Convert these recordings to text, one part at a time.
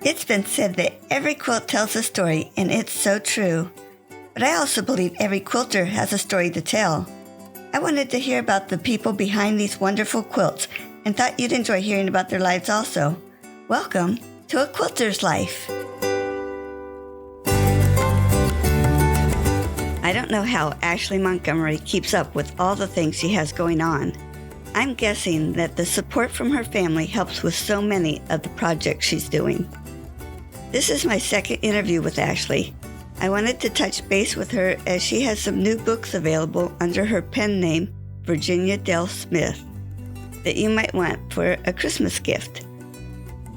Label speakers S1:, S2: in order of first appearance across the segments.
S1: It's been said that every quilt tells a story, and it's so true. But I also believe every quilter has a story to tell. I wanted to hear about the people behind these wonderful quilts and thought you'd enjoy hearing about their lives also. Welcome to A Quilter's Life. I don't know how Ashli Montgomery keeps up with all the things she has going on. I'm guessing that the support from her family helps with so many of the projects she's doing. This is my second interview with Ashli. I wanted to touch base with her as she has some new books available under her pen name, Virginia Dell Smith, that you might want for a Christmas gift.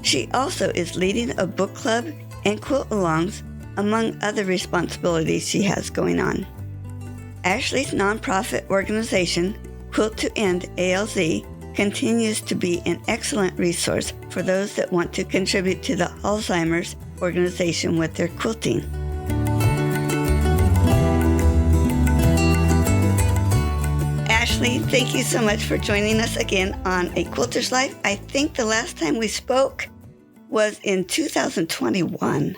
S1: She also is leading a book club and quilt-alongs, among other responsibilities she has going on. Ashli's nonprofit organization, Quilt to END ALZ, continues to be an excellent resource for those that want to contribute to the Alzheimer's organization with their quilting. Ashli, thank you so much for joining us again on A Quilter's Life. I think the last time we spoke was in 2021.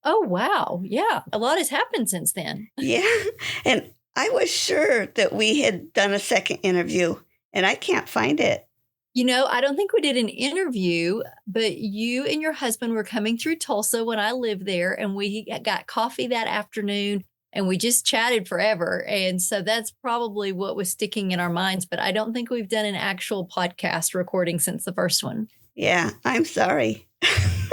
S2: Oh, wow. Yeah. A lot has happened since then.
S1: Yeah. And I was sure that we had done a second interview, and I can't find it.
S2: You know, I don't think we did an interview, but you and your husband were coming through Tulsa when I lived there, and we got coffee that afternoon, and we just chatted forever. And so that's probably what was sticking in our minds, but I don't think we've done an actual podcast recording since the first one.
S1: Yeah, I'm sorry.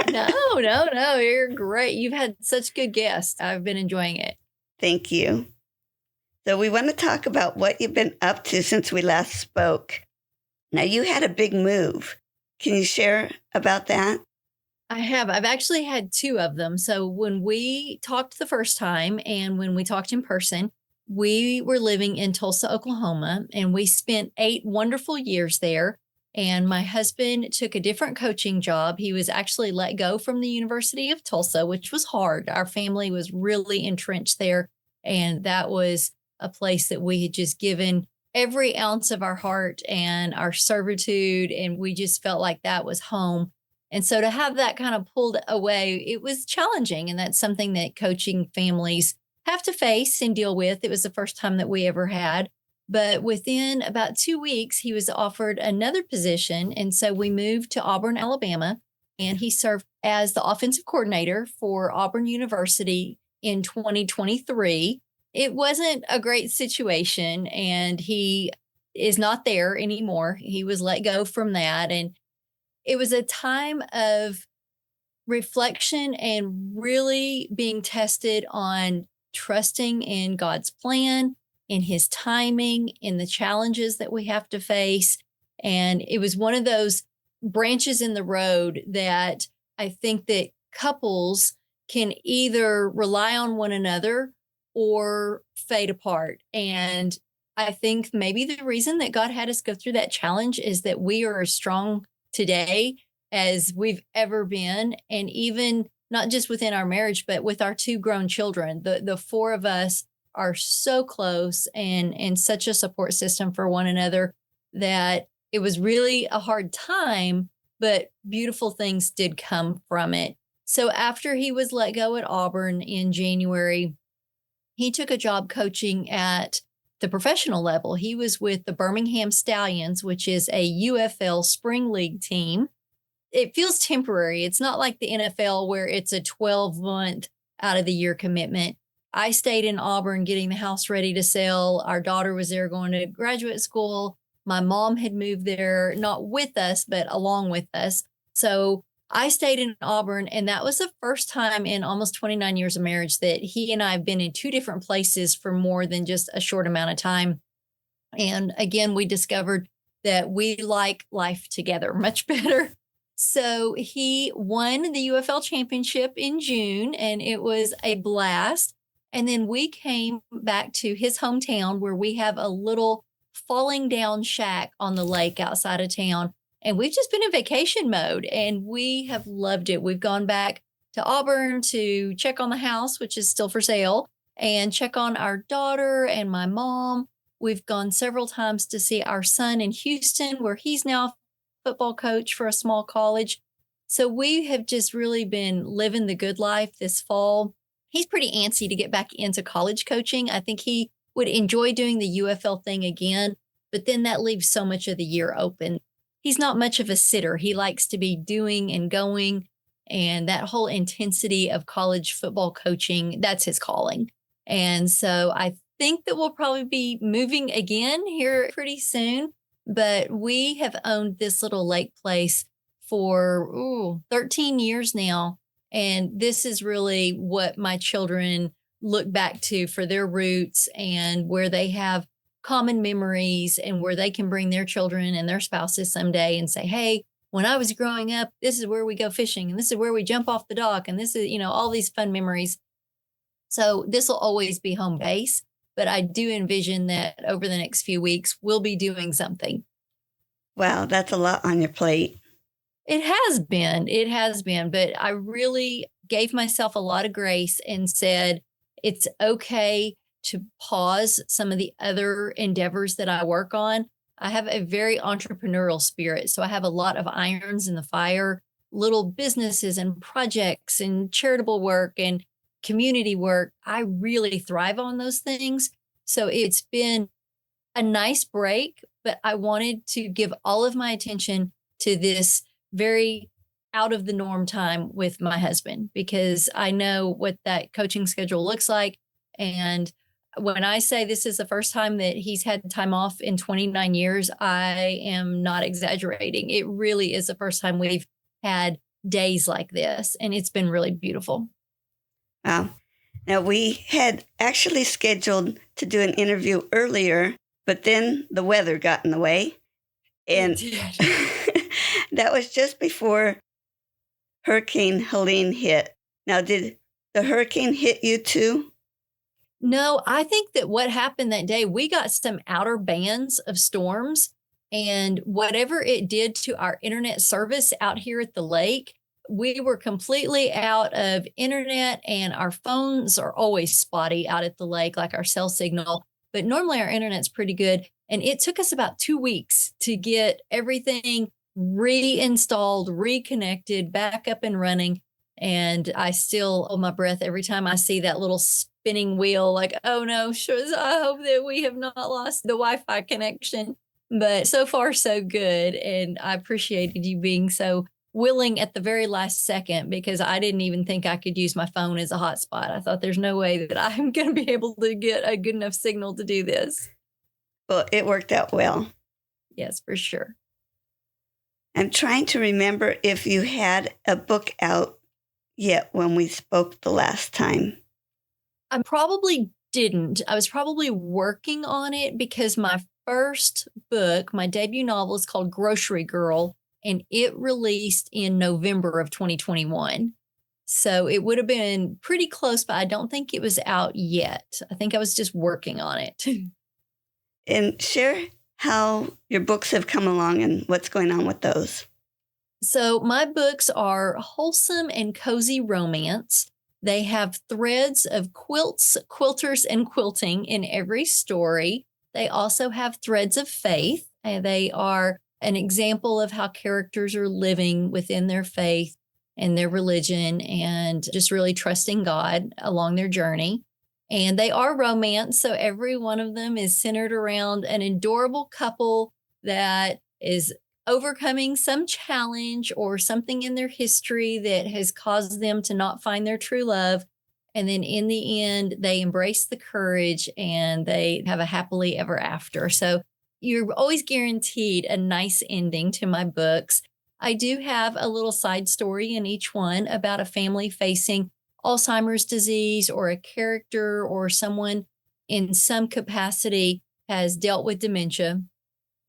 S2: No, you're great. You've had such good guests. I've been enjoying it.
S1: Thank you. So we want to talk about what you've been up to since we last spoke. Now, you had a big move. Can you share about that?
S2: I have. I've actually had two of them. So when we talked the first time and when we talked in person, we were living in Tulsa, Oklahoma, and we spent 8 wonderful years there. And my husband took a different coaching job. He was actually let go from the University of Tulsa, which was hard. Our family was really entrenched there. And that was a place that we had just given every ounce of our heart and our servitude. And we just felt like that was home. And so to have that kind of pulled away, it was challenging. And that's something that coaching families have to face and deal with. It was the first time that we ever had. But within about 2 weeks, he was offered another position. And so we moved to Auburn, Alabama, and he served as the offensive coordinator for Auburn University in 2023. It wasn't a great situation, and he is not there anymore. He was let go from that. And it was a time of reflection and really being tested on trusting in God's plan, in his timing, in the challenges that we have to face. And it was one of those branches in the road that I think that couples can either rely on one another or fade apart. And I think maybe the reason that God had us go through that challenge is that we are as strong today as we've ever been. And even not just within our marriage, but with our 2 grown children, the 4 of us are so close and such a support system for one another that it was really a hard time, but beautiful things did come from it. So after he was let go at Auburn in January, he took a job coaching at the professional level. He was with the Birmingham Stallions, which is a UFL spring league team. It feels temporary. It's not like the NFL where it's a 12-month out of the year commitment. I stayed in Auburn getting the house ready to sell. Our daughter was there going to graduate school. My mom had moved there, not with us, but along with us. So I stayed in Auburn, and that was the first time in almost 29 years of marriage that he and I have been in 2 different places for more than just a short amount of time. And again, we discovered that we like life together much better. So he won the UFL championship in June, and it was a blast. And then we came back to his hometown where we have a little falling down shack on the lake outside of town. And we've just been in vacation mode, and we have loved it. We've gone back to Auburn to check on the house, which is still for sale, and check on our daughter and my mom. We've gone several times to see our son in Houston, where he's now a football coach for a small college. So we have just really been living the good life this fall. He's pretty antsy to get back into college coaching. I think he would enjoy doing the UFL thing again, but then that leaves so much of the year open. He's not much of a sitter. He likes to be doing and going, and that whole intensity of college football coaching, that's his calling. And so I think that we'll probably be moving again here pretty soon, but we have owned this little lake place for 13 years now. And this is really what my children look back to for their roots and where they have common memories and where they can bring their children and their spouses someday and say, hey, when I was growing up, this is where we go fishing and this is where we jump off the dock. And this is, all these fun memories. So this will always be home base, but I do envision that over the next few weeks, we'll be doing something.
S1: Wow, that's a lot on your plate.
S2: It has been, but I really gave myself a lot of grace and said, it's okay to pause some of the other endeavors that I work on. I have a very entrepreneurial spirit. So I have a lot of irons in the fire, little businesses and projects and charitable work and community work. I really thrive on those things. So it's been a nice break, but I wanted to give all of my attention to this very out of the norm time with my husband, because I know what that coaching schedule looks like. And when I say this is the first time that he's had time off in 29 years, I am not exaggerating. It really is the first time we've had days like this, and it's been really beautiful.
S1: Wow. Now, we had actually scheduled to do an interview earlier, but then the weather got in the way. And that was just before Hurricane Helene hit. Now, did the hurricane hit you too?
S2: No, I think that what happened that day, we got some outer bands of storms, and whatever it did to our internet service out here at the lake, we were completely out of internet, and our phones are always spotty out at the lake, like our cell signal. But normally our internet's pretty good. And it took us about 2 weeks to get everything reinstalled, reconnected, back up and running. And I still hold my breath every time I see that little spinning wheel, like, oh no, sure, I hope that we have not lost the Wi-Fi connection. But so far, so good. And I appreciated you being so willing at the very last second, because I didn't even think I could use my phone as a hotspot. I thought there's no way that I'm going to be able to get a good enough signal to do this.
S1: Well, it worked out well.
S2: Yes, for sure.
S1: I'm trying to remember if you had a book out yet when we spoke the last time.
S2: I probably didn't. I was probably working on it, because my first book, my debut novel, is called Grocery Girl, and it released in November of 2021. So it would have been pretty close, but I don't think it was out yet. I think I was just working on it.
S1: And share how your books have come along and what's going on with those.
S2: So my books are wholesome and cozy romance. They have threads of quilts, quilters, and quilting in every story. They also have threads of faith. And they are an example of how characters are living within their faith and their religion and just really trusting God along their journey. And they are romance. So every one of them is centered around an adorable couple that is overcoming some challenge or something in their history that has caused them to not find their true love. And then in the end, they embrace the courage and they have a happily ever after. So you're always guaranteed a nice ending to my books. I do have a little side story in each one about a family facing Alzheimer's disease, or a character or someone in some capacity has dealt with dementia.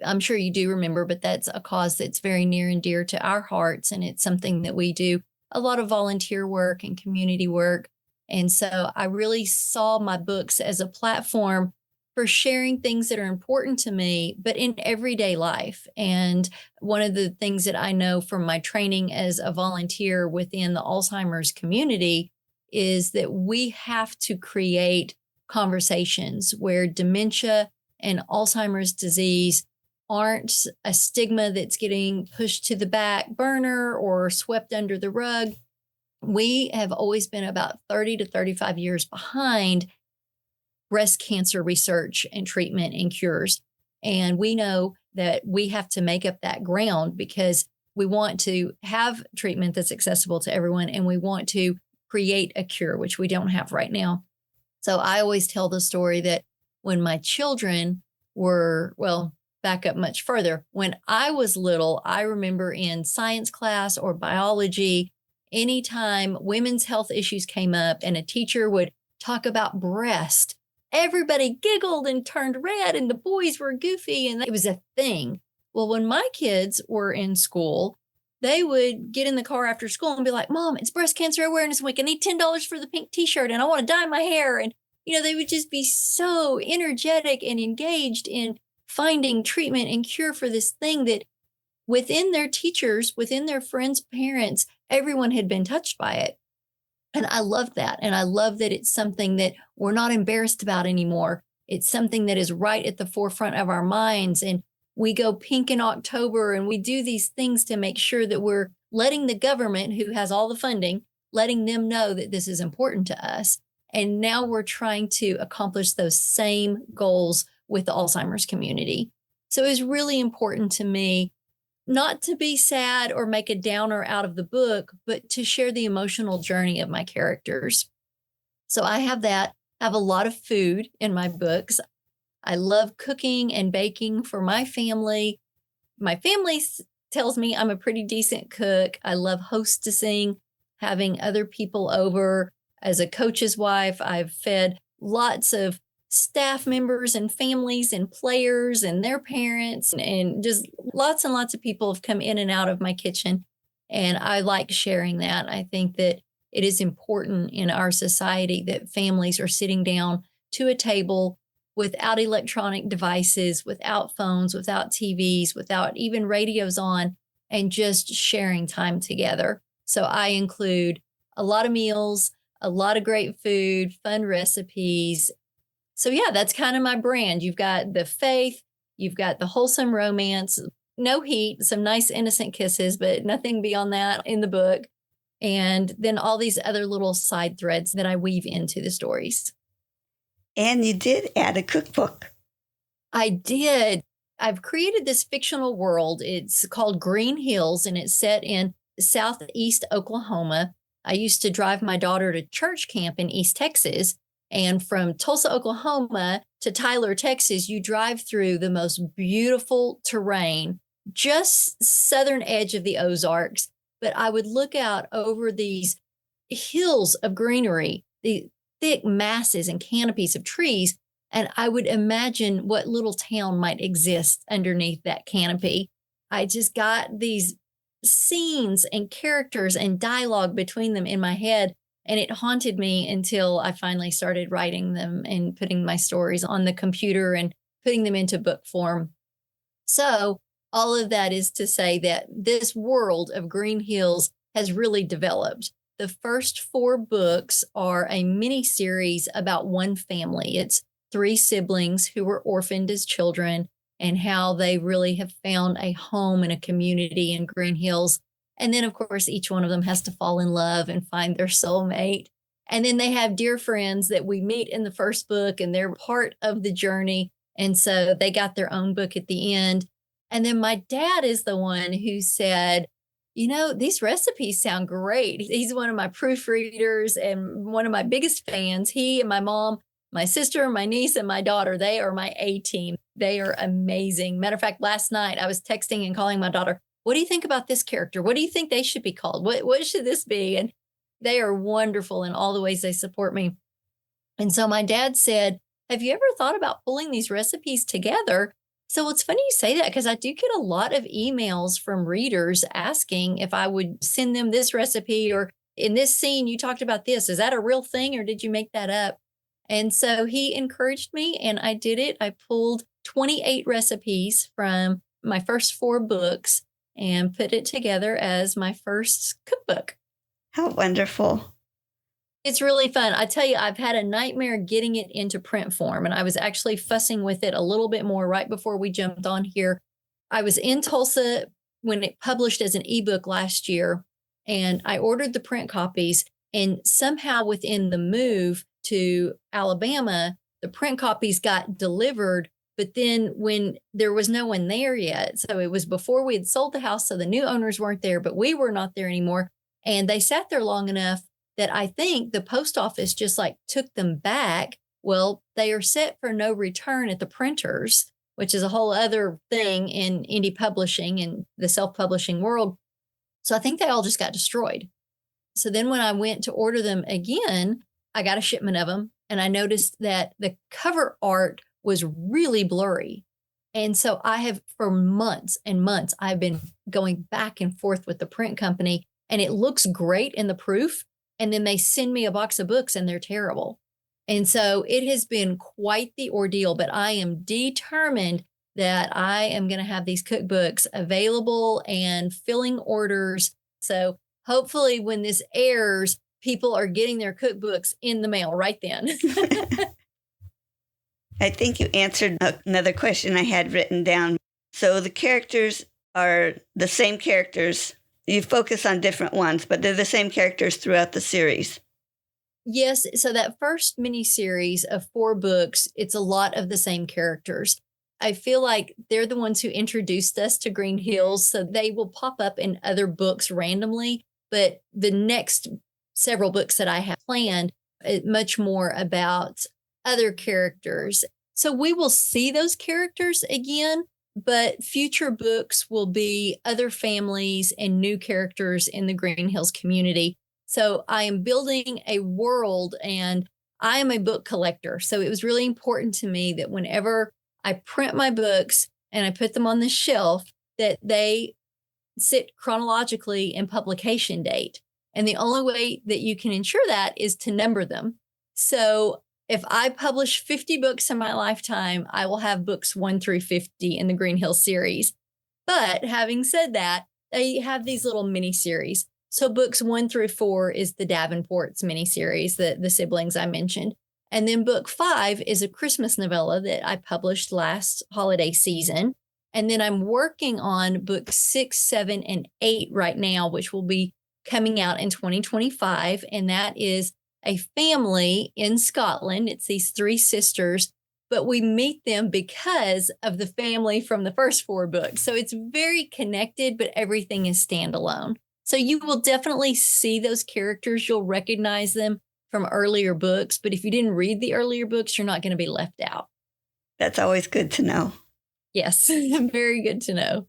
S2: I'm sure you do remember, but that's a cause that's very near and dear to our hearts. And it's something that we do a lot of volunteer work and community work. And so I really saw my books as a platform for sharing things that are important to me, but in everyday life. And one of the things that I know from my training as a volunteer within the Alzheimer's community is that we have to create conversations where dementia and Alzheimer's disease aren't a stigma that's getting pushed to the back burner or swept under the rug. We have always been about 30 to 35 years behind breast cancer research and treatment and cures. And we know that we have to make up that ground because we want to have treatment that's accessible to everyone, and we want to create a cure, which we don't have right now. So I always tell the story that when my children were, well, back up much further. When I was little, I remember in science class or biology, anytime women's health issues came up and a teacher would talk about breast, everybody giggled and turned red, and the boys were goofy, and it was a thing. Well, when my kids were in school, they would get in the car after school and be like, Mom, it's Breast Cancer Awareness Week. I need $10 for the pink t-shirt, and I want to dye my hair. And, they would just be so energetic and engaged in finding treatment and cure for this thing that within their teachers, within their friends' parents, everyone had been touched by it. And I love that. And I love that it's something that we're not embarrassed about anymore. It's something that is right at the forefront of our minds. And we go pink in October, and we do these things to make sure that we're letting the government, who has all the funding, letting them know that this is important to us. And now we're trying to accomplish those same goals with the Alzheimer's community. So it's really important to me not to be sad or make a downer out of the book, but to share the emotional journey of my characters. So I have that. I have a lot of food in my books. I love cooking and baking for my family. My family tells me I'm a pretty decent cook. I love hostessing, having other people over. As a coach's wife, I've fed lots of staff members and families and players and their parents, and just lots and lots of people have come in and out of my kitchen. And I like sharing that. I think that it is important in our society that families are sitting down to a table without electronic devices, without phones, without TVs, without even radios on, and just sharing time together. So I include a lot of meals, a lot of great food, fun recipes. So yeah, that's kind of my brand. You've got the faith, you've got the wholesome romance, no heat, some nice innocent kisses, but nothing beyond that in the book. And then all these other little side threads that I weave into the stories.
S1: And you did add a cookbook.
S2: I did. I've created this fictional world. It's called Green Hills, and it's set in southeast Oklahoma. I used to drive my daughter to church camp in East Texas. And from Tulsa, Oklahoma to Tyler, Texas, you drive through the most beautiful terrain, just southern edge of the Ozarks. But I would look out over these hills of greenery, the thick masses and canopies of trees, and I would imagine what little town might exist underneath that canopy. I just got these scenes and characters and dialogue between them in my head, and it haunted me until I finally started writing them and putting my stories on the computer and putting them into book form. So all of that is to say that this world of Green Hills has really developed. The first 4 books are a mini series about one family. It's 3 siblings who were orphaned as children, and how they really have found a home and a community in Green Hills. And then, of course, each one of them has to fall in love and find their soulmate. And then they have dear friends that we meet in the first book, and they're part of the journey. And so they got their own book at the end. And then my dad is the one who said, these recipes sound great. He's one of my proofreaders and one of my biggest fans. He and my mom, my sister, my niece, and my daughter, they are my A-team. They are amazing. Matter of fact, last night I was texting and calling my daughter, what do you think about this character? What do you think they should be called? What should this be? And they are wonderful in all the ways they support me. And so my dad said, have you ever thought about pulling these recipes together? So it's funny you say that, because I do get a lot of emails from readers asking if I would send them this recipe, or in this scene, you talked about this. Is that a real thing, or did you make that up? And so he encouraged me, and I did it. I pulled 28 recipes from my first 4 books and put it together as my first cookbook.
S1: How wonderful.
S2: It's really fun. I tell you, I've had a nightmare getting it into print form, and I was actually fussing with it a little bit more right before we jumped on here I was in Tulsa when it published as an ebook last year, and I ordered the print copies, and somehow within the move to Alabama, the print copies got delivered. But then when there was no one there yet, so it was before we had sold the house, so the new owners weren't there, but we were not there anymore. And they sat there long enough that I think the post office just like took them back. Well, they are set for no return at the printers, which is a whole other thing in indie publishing and the self-publishing world. So I think they all just got destroyed. So then when I went to order them again, I got a shipment of them, and I noticed that the cover art was really blurry. And so I have, for months and months, I've been going back and forth with the print company, and it looks great in the proof. And then they send me a box of books and they're terrible. And so it has been quite the ordeal, but I am determined that I am going to have these cookbooks available and filling orders. So hopefully when this airs, people are getting their cookbooks in the mail right then.
S1: I think you answered another question I had written down. So the characters are the same characters. You focus on different ones, but they're the same characters throughout the series.
S2: Yes. So that first miniseries of 4 books, it's a lot of the same characters. I feel like they're the ones who introduced us to Green Hills, so they will pop up in other books randomly. But the next several books that I have planned, much more about other characters. So we will see those characters again, but future books will be other families and new characters in the Green Hills community. So I am building a world, and I am a book collector. So it was really important to me that whenever I print my books and I put them on the shelf, that they sit chronologically in publication date. And the only way that you can ensure that is to number them. So if I publish 50 books in my lifetime, I will have books 1 through 50 in the Green Hill series. But having said that, they have these little mini series. So books 1 through 4 is the Davenports mini series, the siblings I mentioned. And then book 5 is a Christmas novella that I published last holiday season. And then I'm working on books 6, 7, and 8 right now, which will be coming out in 2025. And that is a family in Scotland. It's these 3 sisters, but we meet them because of the family from the first 4 books. So it's very connected, but everything is standalone. So you will definitely see those characters. You'll recognize them from earlier books, but if you didn't read the earlier books, you're not going to be left out.
S1: That's always good to know.
S2: Yes, very good to know.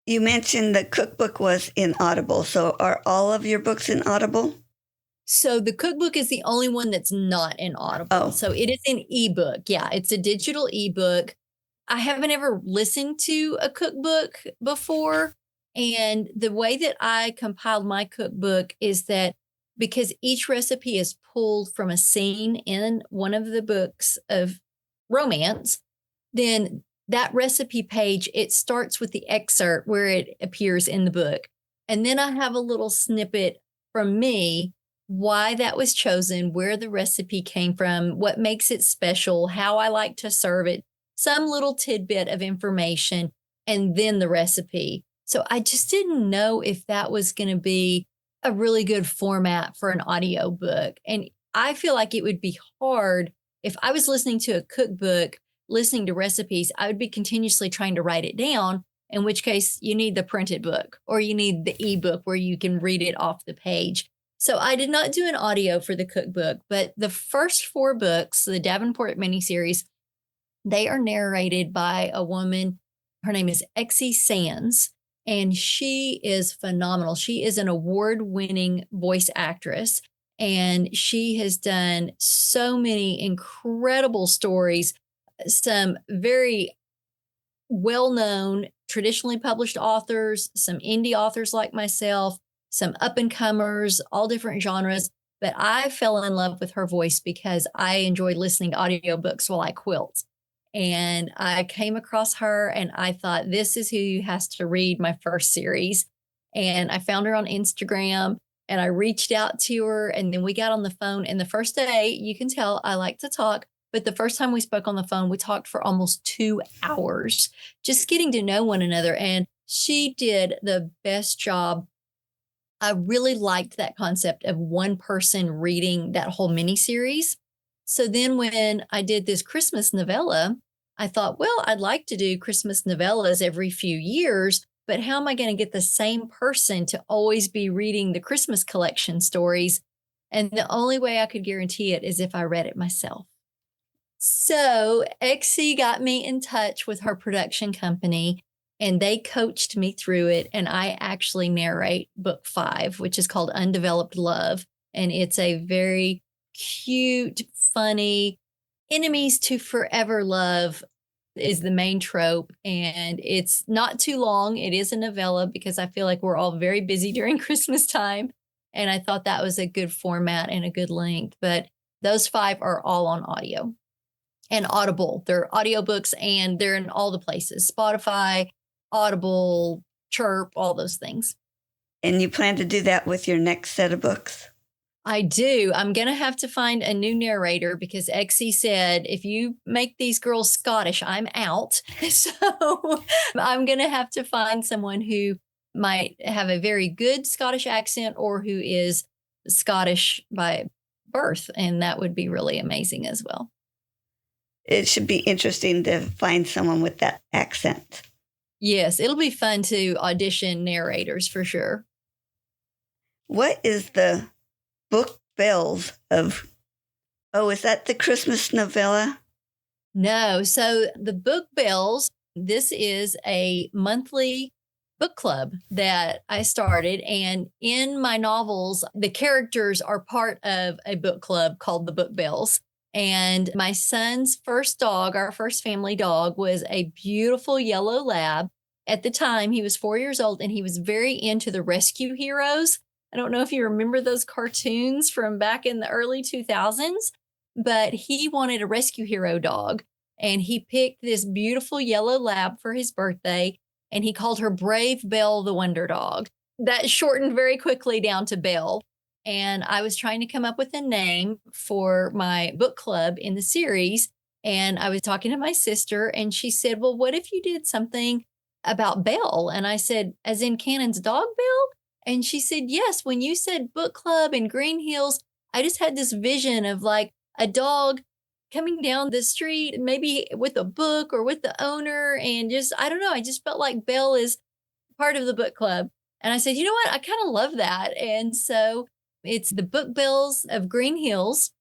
S1: You mentioned the cookbook was in Audible. So are all of your books in Audible?
S2: So the cookbook is the only one that's not in Audible.
S1: Oh.
S2: So it is an ebook. Yeah, it's a digital ebook. I haven't ever listened to a cookbook before. And the way that I compiled my cookbook is that because each recipe is pulled from a scene in one of the books of romance, then that recipe page, it starts with the excerpt where it appears in the book. And then I have a little snippet from me, why that was chosen, where the recipe came from, what makes it special, how I like to serve it, some little tidbit of information, and then the recipe. So I just didn't know if that was going to be a really good format for an audio book. And I feel like it would be hard if I was listening to a cookbook, listening to recipes, I would be continuously trying to write it down, in which case you need the printed book or you need the ebook where you can read it off the page. So I did not do an audio for the cookbook, but the first 4 books, the Davenport miniseries, they are narrated by a woman. Her name is Exie Sands, and she is phenomenal. She is an award-winning voice actress, and she has done so many incredible stories, some very well-known, traditionally published authors, some indie authors like myself, some up-and-comers, all different genres. But I fell in love with her voice because I enjoyed listening to audiobooks while I quilt. And I came across her and I thought, this is who has to read my first series. And I found her on Instagram and I reached out to her, and then we got on the phone. And the first day, you can tell I like to talk. But the first time we spoke on the phone, we talked for almost 2 hours, just getting to know one another. And she did the best job. I really liked that concept of one person reading that whole miniseries. So then when I did this Christmas novella, I thought, well, I'd like to do Christmas novellas every few years, but how am I going to get the same person to always be reading the Christmas collection stories? And the only way I could guarantee it is if I read it myself. So XC got me in touch with her production company, and they coached me through it. And I actually narrate book 5, which is called Undeveloped Love. And it's a very cute, funny, enemies to forever love is the main trope. And it's not too long. It is a novella because I feel like we're all very busy during Christmas time. And I thought that was a good format and a good length. But those 5 are all on audio and Audible. They're audiobooks and they're in all the places: Spotify, Audible, Chirp, all those things.
S1: And you plan to do that with your next set of books?
S2: I do. I'm going to have to find a new narrator because XE said, if you make these girls Scottish, I'm out. So I'm going to have to find someone who might have a very good Scottish accent or who is Scottish by birth. And that would be really amazing as well.
S1: It should be interesting to find someone with that accent.
S2: Yes, it'll be fun to audition narrators for sure.
S1: What is the book bells of? Oh, is that the Christmas novella?
S2: No. So the book bells, this is a monthly book club that I started. And in my novels, the characters are part of a book club called the Book Bells. And my son's first dog, our first family dog, was a beautiful yellow lab. At the time, he was 4 years old and he was very into the rescue heroes. I don't know if you remember those cartoons from back in the early 2000s, but he wanted a rescue hero dog. And he picked this beautiful yellow lab for his birthday. And he called her Brave Belle the Wonder Dog. That shortened very quickly down to Belle. And I was trying to come up with a name for my book club in the series. And I was talking to my sister and she said, well, what if you did something about Belle? And I said, as in Cannon's dog Belle? And she said, yes, when you said book club in Green Hills, I just had this vision of like a dog coming down the street, maybe with a book or with the owner. And just, I don't know, I just felt like Belle is part of the book club. And I said, you know what? I kind of love that. And so it's the Book Bells of Green Hills.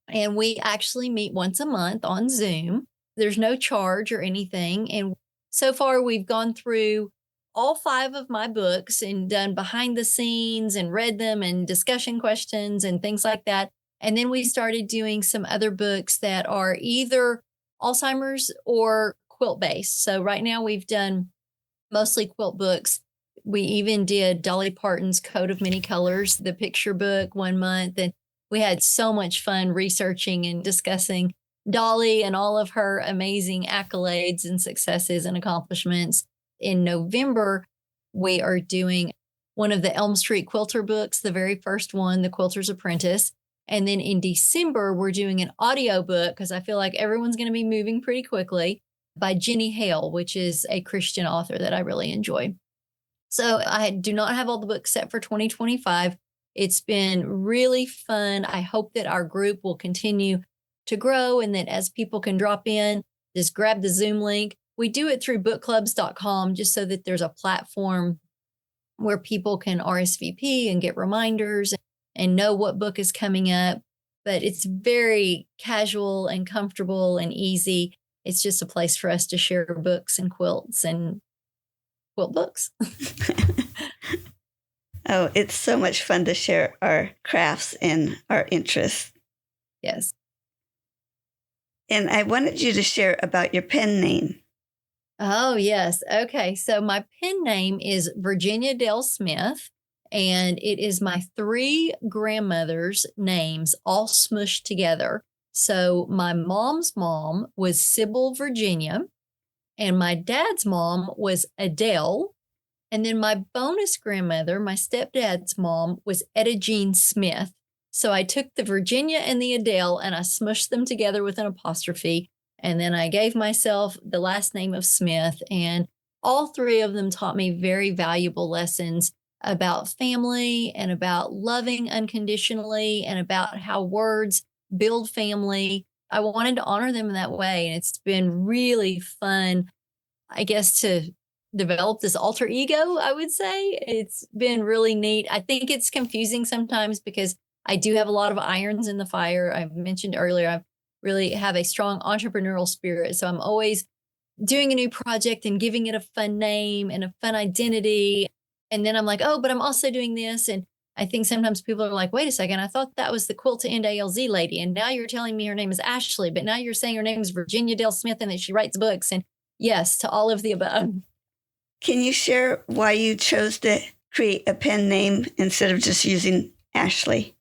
S2: And we actually meet once a month on Zoom. There's no charge or anything. And so far we've gone through all 5 of my books and done behind the scenes and read them and discussion questions and things like that. And then we started doing some other books that are either Alzheimer's or quilt based. So right now we've done mostly quilt books. We even did Dolly Parton's Coat of Many Colors, the picture book, 1 month. And we had so much fun researching and discussing Dolly and all of her amazing accolades and successes and accomplishments. In November, we are doing one of the Elm Street Quilter books, the very first one, The Quilter's Apprentice. And then in December, we're doing an audio book because I feel like everyone's going to be moving pretty quickly, by Jenny Hale, which is a Christian author that I really enjoy. So I do not have all the books set for 2025. It's been really fun. I hope that our group will continue to grow and that as people can drop in, just grab the Zoom link. We do it through bookclubs.com just so that there's a platform where people can RSVP and get reminders and know what book is coming up. But it's very casual and comfortable and easy. It's just a place for us to share books and quilts and quilt books.
S1: Oh, it's so much fun to share our crafts and our interests.
S2: Yes.
S1: And I wanted you to share about your pen name.
S2: Oh, yes. Okay. So my pen name is Virginia Dale Smith, and it is my 3 grandmothers' names all smushed together. So my mom's mom was Sybil Virginia, and my dad's mom was Adele. And then my bonus grandmother, my stepdad's mom, was Etta Jean Smith. So I took the Virginia and the Adele and I smushed them together with an apostrophe. And then I gave myself the last name of Smith. And all three of them taught me very valuable lessons about family and about loving unconditionally and about how words build family. I wanted to honor them in that way. And it's been really fun, I guess, to develop this alter ego, I would say. It's been really neat. I think it's confusing sometimes because I do have a lot of irons in the fire. I mentioned earlier, I really have a strong entrepreneurial spirit. So I'm always doing a new project and giving it a fun name and a fun identity. And then I'm like, oh, but I'm also doing this. And I think sometimes people are like, wait a second, I thought that was the Quilt to End ALZ lady. And now you're telling me her name is Ashley, but now you're saying her name is Virginia Dale Smith and that she writes books. And yes, to all of the above.
S1: Can you share why you chose to create a pen name instead of just using Ashli?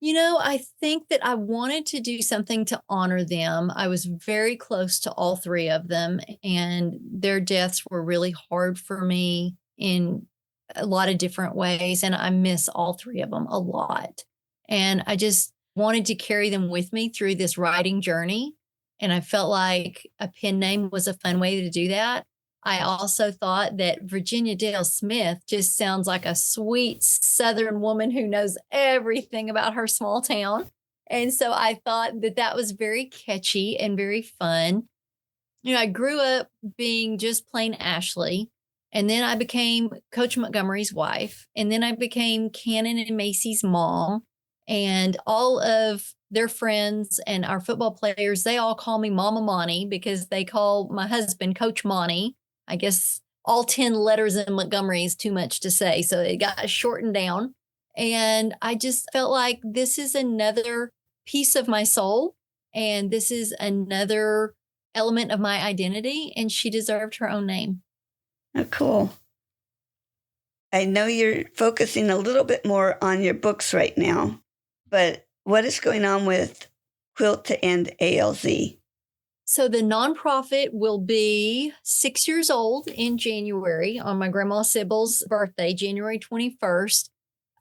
S2: You know, I think that I wanted to do something to honor them. I was very close to all three of them, and their deaths were really hard for me in a lot of different ways. And I miss all three of them a lot. And I just wanted to carry them with me through this writing journey. And I felt like a pen name was a fun way to do that. I also thought that Virginia Dale Smith just sounds like a sweet Southern woman who knows everything about her small town. And so I thought that that was very catchy and very fun. You know, I grew up being just plain Ashley. And then I became Coach Montgomery's wife. And then I became Cannon and Macy's mom. And all of their friends and our football players, they all call me Mama Monty because they call my husband Coach Monty. I guess all 10 letters in Montgomery is too much to say. So it got shortened down. And I just felt like this is another piece of my soul. And this is another element of my identity. And she deserved her own name.
S1: Oh, cool. I know you're focusing a little bit more on your books right now, but what is going on with Quilt to End ALZ?
S2: So the nonprofit will be 6 years old in January on my grandma Sybil's birthday, January 21st.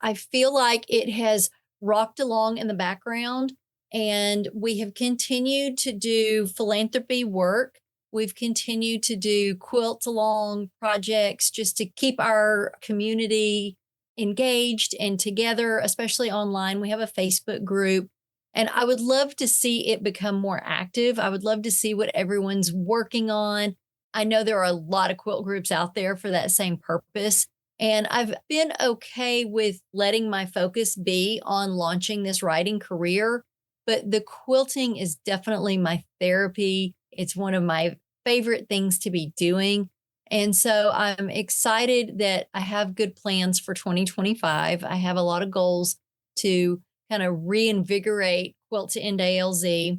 S2: I feel like it has rocked along in the background, and we have continued to do philanthropy work. We've continued to do quilt along projects just to keep our community engaged and together, especially online. We have a Facebook group. And I would love to see it become more active. I would love to see what everyone's working on. I know there are a lot of quilt groups out there for that same purpose. And I've been okay with letting my focus be on launching this writing career. But the quilting is definitely my therapy. It's one of my favorite things to be doing. And so I'm excited that I have good plans for 2025. I have a lot of goals to kind of reinvigorate Quilt to End ALZ.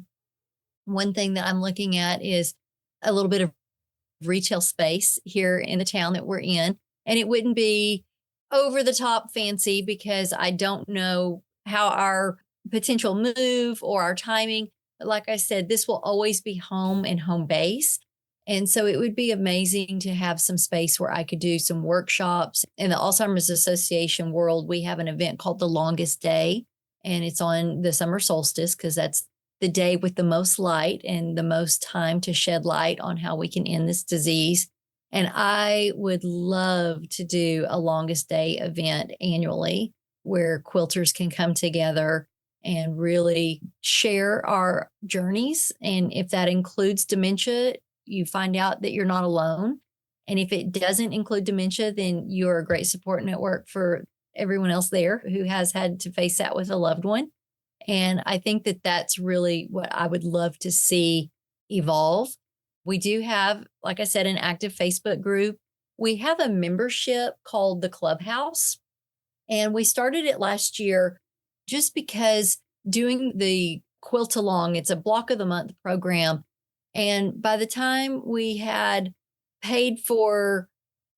S2: One thing that I'm looking at is a little bit of retail space here in the town that we're in. And it wouldn't be over the top fancy because I don't know how our potential move or our timing. But like I said, this will always be home and home base. And so it would be amazing to have some space where I could do some workshops. In the Alzheimer's Association world, we have an event called The Longest Day. And it's on the summer solstice because that's the day with the most light and the most time to shed light on how we can end this disease. And I would love to do a longest day event annually where quilters can come together and really share our journeys. And if that includes dementia, you find out that you're not alone. And if it doesn't include dementia, then you're a great support network for everyone else there who has had to face that with a loved one. And I think that that's really what I would love to see evolve. We do have, like I said, an active Facebook group. We have a membership called the Clubhouse, and we started it last year just because doing the quilt along, it's a block of the month program. And by the time we had paid for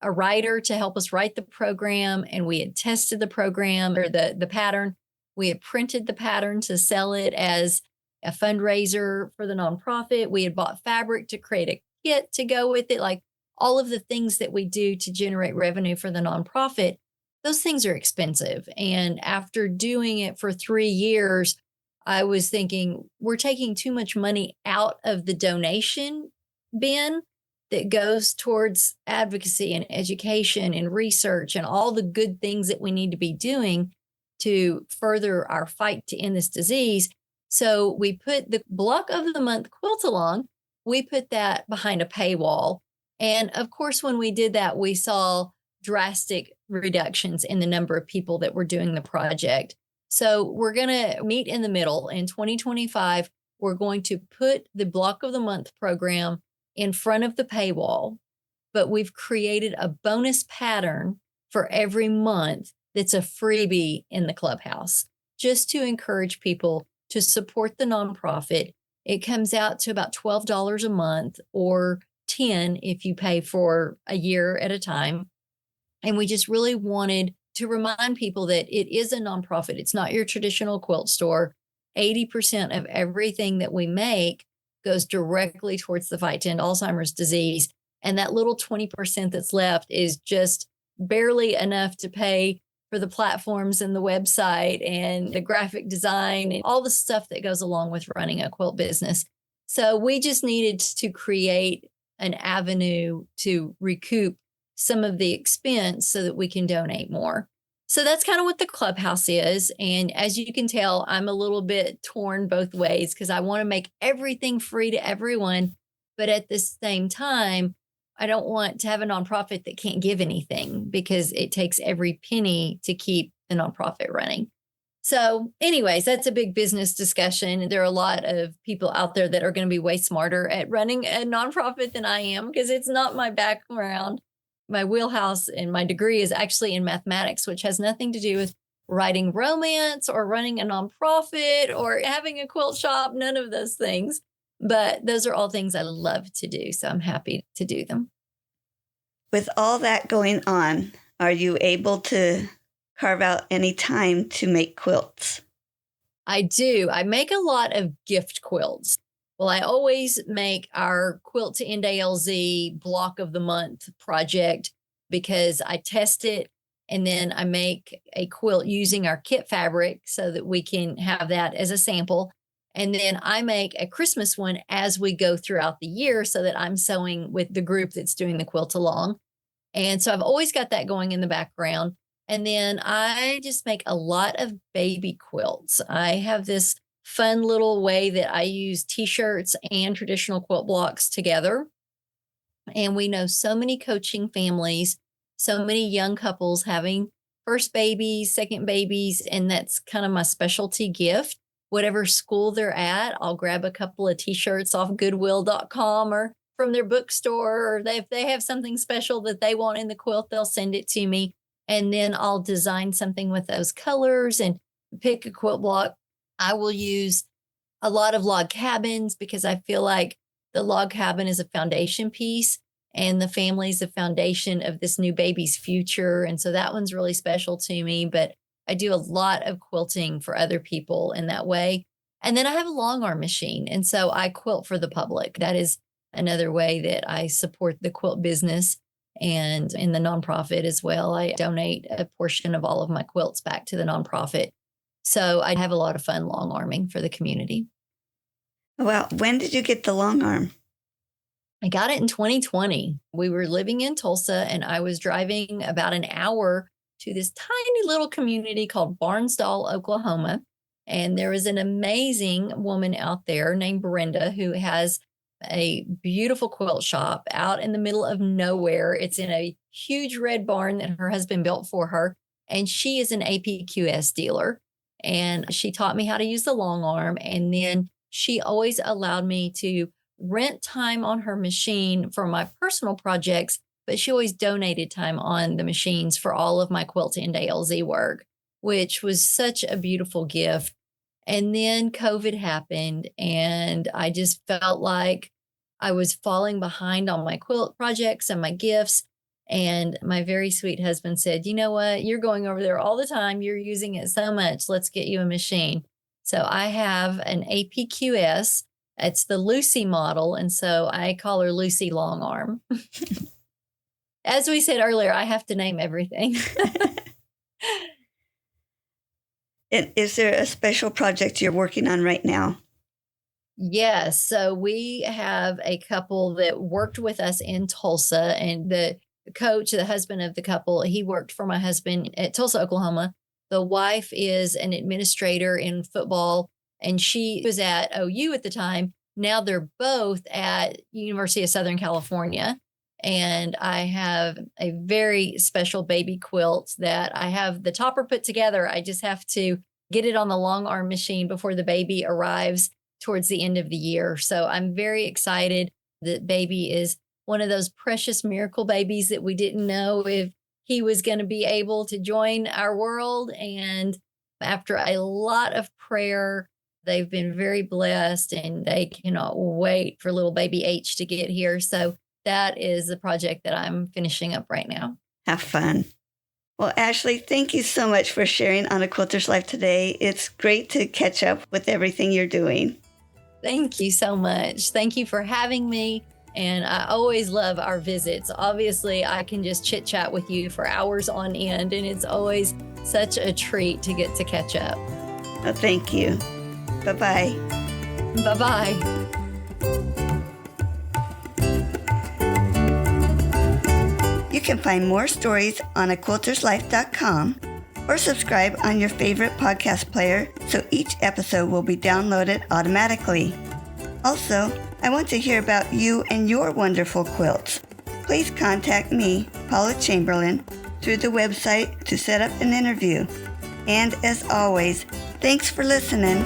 S2: a writer to help us write the program, and we had tested the program or the pattern. We had printed the pattern to sell it as a fundraiser for the nonprofit. We had bought fabric to create a kit to go with it, like all of the things that we do to generate revenue for the nonprofit. those things are expensive. And after doing it for 3 years, I was thinking we're taking too much money out of the donation bin that goes towards advocacy and education and research and all the good things that we need to be doing to further our fight to end this disease. So we put the block of the month quilt along, we put that behind a paywall. And of course, when we did that, we saw drastic reductions in the number of people that were doing the project. So we're going to meet in the middle. In 2025, we're going to put the block of the month program in front of the paywall, but we've created a bonus pattern for every month that's a freebie in the clubhouse, just to encourage people to support the nonprofit. It comes out to about $12 a month, or $10 if you pay for a year at a time. And we just really wanted to remind people that it is a nonprofit. It's not your traditional quilt store. 80% of everything that we make goes directly towards the fight to end Alzheimer's disease. And that little 20% that's left is just barely enough to pay for the platforms and the website and the graphic design and all the stuff that goes along with running a quilt business. So we just needed to create an avenue to recoup some of the expense so that we can donate more. So that's kind of what the clubhouse is. And as you can tell, I'm a little bit torn both ways because I want to make everything free to everyone. But at the same time, I don't want to have a nonprofit that can't give anything because it takes every penny to keep the nonprofit running. So anyways, that's a big business discussion. There are a lot of people out there that are going to be way smarter at running a nonprofit than I am because it's not my background. My wheelhouse and my degree is actually in mathematics, which has nothing to do with writing romance or running a nonprofit or having a quilt shop, none of those things. But those are all things I love to do. So I'm happy to do them.
S1: With all that going on, are you able to carve out any time to make quilts?
S2: I do. I make a lot of gift quilts. Well, I always make our Quilt to End ALZ block of the month project because I test it and then I make a quilt using our kit fabric so that we can have that as a sample. And then I make a Christmas one as we go throughout the year so that I'm sewing with the group that's doing the quilt along. And so I've always got that going in the background. And then I just make a lot of baby quilts. I have this fun little way that I use t-shirts and traditional quilt blocks together. And we know so many coaching families, so many young couples having first babies, second babies, and that's kind of my specialty gift. Whatever school they're at, I'll grab a couple of t-shirts off goodwill.com or from their bookstore, or if they have something special that they want in the quilt, they'll send it to me. And then I'll design something with those colors and pick a quilt block. I will use a lot of log cabins because I feel like the log cabin is a foundation piece and the family is the foundation of this new baby's future. And so that one's really special to me, but I do a lot of quilting for other people in that way. And then I have a long arm machine. And so I quilt for the public. That is another way that I support the quilt business and in the nonprofit as well. I donate a portion of all of my quilts back to the nonprofit. So I have a lot of fun long arming for the community.
S1: Well, when did you get the long arm?
S2: I got it in 2020. We were living in Tulsa and I was driving about an hour to this tiny little community called Barnsdall, Oklahoma. And there was an amazing woman out there named Brenda who has a beautiful quilt shop out in the middle of nowhere. It's in a huge red barn that her husband built for her. And she is an APQS dealer. And she taught me how to use the long arm. And then she always allowed me to rent time on her machine for my personal projects, but she always donated time on the machines for all of my Quilt to End ALZ work, which was such a beautiful gift. And then COVID happened and I just felt like I was falling behind on my quilt projects and my gifts. And my very sweet husband said, you know what, you're going over there all the time. You're using it so much. Let's get you a machine. So I have an APQS. It's the Lucy model. And so I call her Lucy Long Arm. As we said earlier, I have to name everything.
S1: And is there a special project you're working on right now?
S2: Yes. So we have a couple that worked with us in Tulsa, and the coach, the husband of the couple, he worked for my husband at Tulsa, Oklahoma. The wife is an administrator in football, and she was at OU at the time. Now they're both at University of Southern California. And I have a very special baby quilt that I have the topper put together. I just have to get it on the long arm machine before the baby arrives towards the end of the year. So I'm very excited that baby is one of those precious miracle babies that we didn't know if he was going to be able to join our world. And after a lot of prayer, they've been very blessed, and they cannot wait for little baby H to get here. So that is the project that I'm finishing up right now.
S1: Have fun. Well, Ashli, thank you so much for sharing on A Quilter's Life today. It's great to catch up with everything you're doing.
S2: Thank you so much. Thank you for having me. And I always love our visits. Obviously, I can just chit chat with you for hours on end, and it's always such a treat to get to catch up.
S1: Oh, thank you. Bye-bye.
S2: Bye-bye.
S1: You can find more stories on aquilterslife.com or subscribe on your favorite podcast player so each episode will be downloaded automatically. Also, I want to hear about you and your wonderful quilts. Please contact me, Paula Chamberlain, through the website to set up an interview. And as always, thanks for listening.